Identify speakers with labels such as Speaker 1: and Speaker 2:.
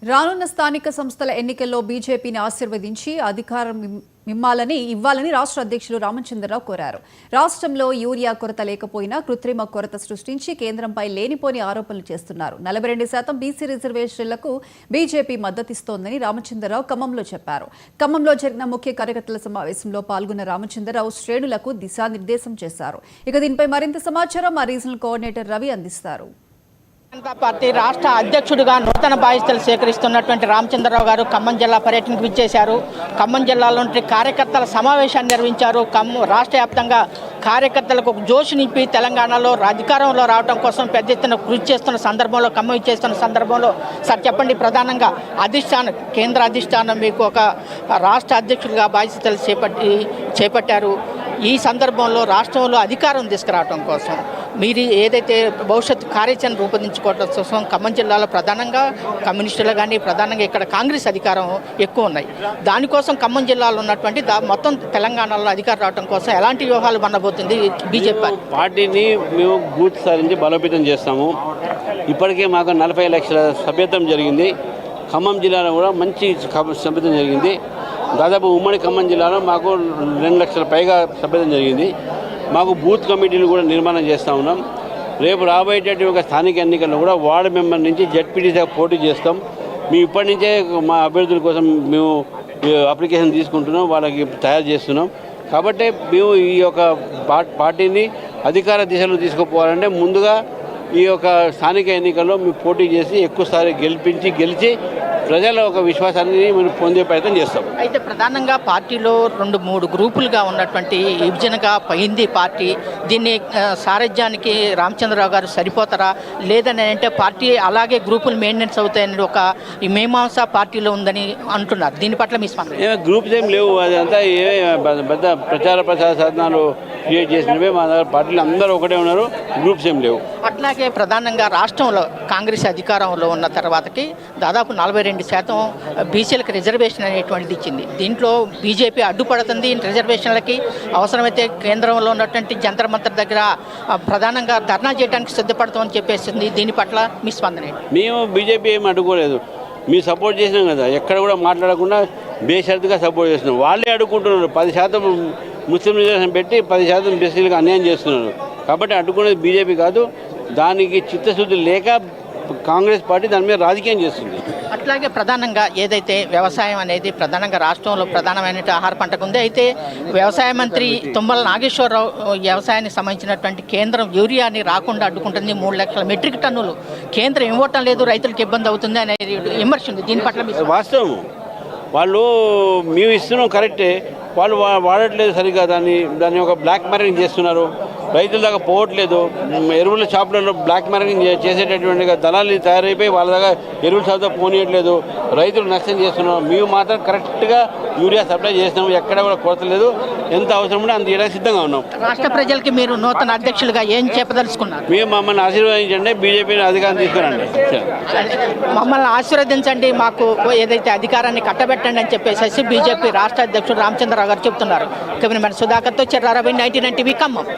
Speaker 1: రానున్న స్థానిక సంస్థల ఎన్నికల్లో బీజేపీని ఆశీర్వదించి అధికారం ఇవ్వాలని రాష్ట్ర అధ్యక్షులు రామచంద్రరావు కోరారు. రాష్ట్రంలో యూరియా కొరత లేకపోయినా కృత్రిమ కొరత సృష్టించి కేంద్రంపై లేనిపోని ఆరోపణలు చేస్తున్నారు. 42% బీసీ రిజర్వేషన్లకు బీజేపీ మద్దతిస్తోందని రామచంద్రరావు ఖమ్మంలో చెప్పారు. ఖమ్మంలో జరిగిన ముఖ్య కార్యకర్తల సమావేశంలో పాల్గొన్న రామచంద్రరావు శ్రేణులకు దిశానిర్దేశం చేశారు. ఇక దీనిపై మరింత సమాచారం మా రీజనల్ కోఆర్డినేటర్ రవి అందిస్తారు.
Speaker 2: జనతా పార్టీ రాష్ట్ర అధ్యక్షుడిగా నూతన బాధ్యతలు స్వీకరిస్తున్నటువంటి రామచంద్రరావు గారు ఖమ్మం జిల్లా పర్యటనకు విచ్చేశారు. ఖమ్మం జిల్లాలోని కార్యకర్తల సమావేశాన్ని నిర్వహించారు. రాష్ట్ర వ్యాప్తంగా కార్యకర్తలకు జోష్ నింపి తెలంగాణలో అధికారంలో రావడం కోసం పెద్ద ఎత్తున కృషి చేస్తున్న సందర్భంలో ఖమ్మం ఇచ్చేస్తున్న సందర్భంలో సార్ చెప్పండి, ప్రధానంగా కేంద్ర అధిష్టానం మీకు ఒక రాష్ట్ర అధ్యక్షుడిగా బాధ్యతలు చేపట్టారు. ఈ సందర్భంలో రాష్ట్రంలో అధికారం తీసుకురావడం కోసం మీరు ఏదైతే భవిష్యత్తు కార్యాచరణ రూపొందించుకోవడం కోసం ఖమ్మం జిల్లాలో ప్రధానంగా కమ్యూనిస్టులు కానీ ప్రధానంగా ఇక్కడ కాంగ్రెస్ అధికారం ఎక్కువ ఉన్నాయి. దానికోసం ఖమ్మం జిల్లాలో ఉన్నటువంటి మొత్తం తెలంగాణలో అధికారం రావడం కోసం ఎలాంటి వ్యూహాలు మనబోతుంది బీజేపీ
Speaker 3: పార్టీని మేము బూత్ సారించి బలోపేతం చేస్తాము. ఇప్పటికే మాకు 40 లక్షల సభ్యత్వం జరిగింది. ఖమ్మం జిల్లాలో కూడా మంచి సభ్యత్వం జరిగింది. దాదాపు ఉమ్మడి ఖమ్మం జిల్లాలో మాకు 2 లక్షల పైగా సభ్యత్వం జరిగింది. మాకు బూత్ కమిటీలు కూడా నిర్మాణం చేస్తూ ఉన్నాం. రేపు రాబోయేటటువంటి ఒక స్థానిక ఎన్నికల్లో కూడా వార్డు మెంబర్ నుంచి జడ్పీటీసీగా పోటీ చేస్తాం. మేము ఇప్పటి నుంచే మా అభ్యర్థుల కోసం మేము అప్లికేషన్ తీసుకుంటున్నాం, వాళ్ళకి తయారు చేస్తున్నాం. కాబట్టి మేము ఈ యొక్క పార్టీని అధికార దిశలో తీసుకుపోవాలంటే ముందుగా ఈ యొక్క స్థానిక ఎన్నికల్లో మేము పోటీ చేసి ఎక్కువసారి గెలిచి ప్రజల ఒక విశ్వాసాన్ని మనం పొందే ప్రయత్నం చేస్తాం.
Speaker 2: అయితే ప్రధానంగా పార్టీలో 2-3 గ్రూపులుగా ఉన్నటువంటి విభజనగా పోయింది పార్టీ. దీన్ని సారథ్యానికి రామచంద్రరావు గారు సరిపోతారా లేదని అంటే పార్టీ అలాగే గ్రూపులు మెయింటెనెన్స్ అవుతాయని ఒక మీమాంస పార్టీలో ఉందని అంటున్నారు. దీని పట్ల మీ స్పందన?
Speaker 3: గ్రూప్స్ ఏం లేవు, అదంతా పెద్ద ప్రచార సాధనాలు క్రియేట్ చేసినవే. మా దగ్గర పార్టీలు అందరూ ఒకటే ఉన్నారు, గ్రూప్స్ ఏం లేవు.
Speaker 2: అట్లాగే ప్రధానంగా రాష్ట్రంలో కాంగ్రెస్ అధికారంలో ఉన్న తర్వాతకి దాదాపు 42% బీసీలకు రిజర్వేషన్ అనేటువంటిది ఇచ్చింది. దీంట్లో బీజేపీ అడ్డుపడుతుంది రిజర్వేషన్లకి. అవసరమైతే కేంద్రంలో ఉన్నటువంటి జంతర్ మంతర్ దగ్గర ప్రధానంగా ధర్నా చేయడానికి సిద్ధపడతామని చెప్పేసింది. దీని పట్ల మీ స్పందన?
Speaker 3: మేము బీజేపీ ఏమి అడ్డుకోలేదు, మేము సపోర్ట్ చేసినాం కదా. ఎక్కడ కూడా మాట్లాడకుండా బేషరతుగా సపోర్ట్ చేస్తున్నాం. వాళ్ళే అడ్డుకుంటున్నారు. 10% ముస్లిం రిజర్వేషన్ పెట్టి 10% బీసీలకు అన్యాయం చేస్తున్నారు. కాబట్టి అడ్డుకునేది బీజేపీ కాదు. దానికి చిత్తశుద్ధి లేక కాంగ్రెస్ పార్టీ దాని మీద రాజకీయం చేస్తుంది.
Speaker 2: అట్లాగే ప్రధానంగా ఏదైతే వ్యవసాయం అనేది ప్రధానంగా రాష్ట్రంలో ప్రధానమైన ఆహార పంటకు ఉంది. అయితే వ్యవసాయ మంత్రి తుమ్మల నాగేశ్వరరావు వ్యవసాయానికి సంబంధించినటువంటి కేంద్రం యూరియాని రాకుండా అడ్డుకుంటుంది. 3 లక్షల మెట్రిక్ టన్నులు కేంద్రం ఇవ్వటం లేదు, రైతులకు ఇబ్బంది అవుతుంది అనేది విమర్శ ఉంది. దీని పట్ల
Speaker 3: వాస్తవం, వాళ్ళు మేము ఇస్తున్నాం కరెక్టే, వాళ్ళు వాడట్లేదు సరిగ్గా. దాన్ని ఒక బ్లాక్ మార్కెటింగ్ చేస్తున్నారు. రైతుల దాకా పోవట్లేదు. ఎరువుల షాపులలో బ్లాక్ మార్కెటింగ్ చేసేటటువంటి దళాలు తయారైపోయి వాళ్ళ దగ్గర ఎరువుల షాపుతో పోనీయట్లేదు. రైతులు నష్టం చేస్తున్నాం. మేము మాత్రం కరెక్ట్గా యూరియా సప్లై చేసినాము. ఎక్కడ కూడా కొరత లేదు. ఎంత అవసరం ఉంటే అంత ఇవ్వడానికి సిద్ధంగా ఉన్నాం.
Speaker 2: రాష్ట్ర ప్రజలకి మీరు నూతన అధ్యక్షులుగా ఏం చెప్పదలుచుకున్నారు?
Speaker 3: మేము మమ్మల్ని ఆశీర్వదించండి, బీజేపీని అధికారం తీసుకురండి.
Speaker 2: మమ్మల్ని ఆశీర్వదించండి, మాకు ఏదైతే అధికారాన్ని కట్టబెట్టండి అని చెప్పేసి బీజేపీ రాష్ట్ర అధ్యక్షుడు రామచంద్రరావు గారు చెప్తున్నారు. కెమెరామెన్ సుధాకర్తో చెర్రారవి, 99 టీవీ ఖమ్మం.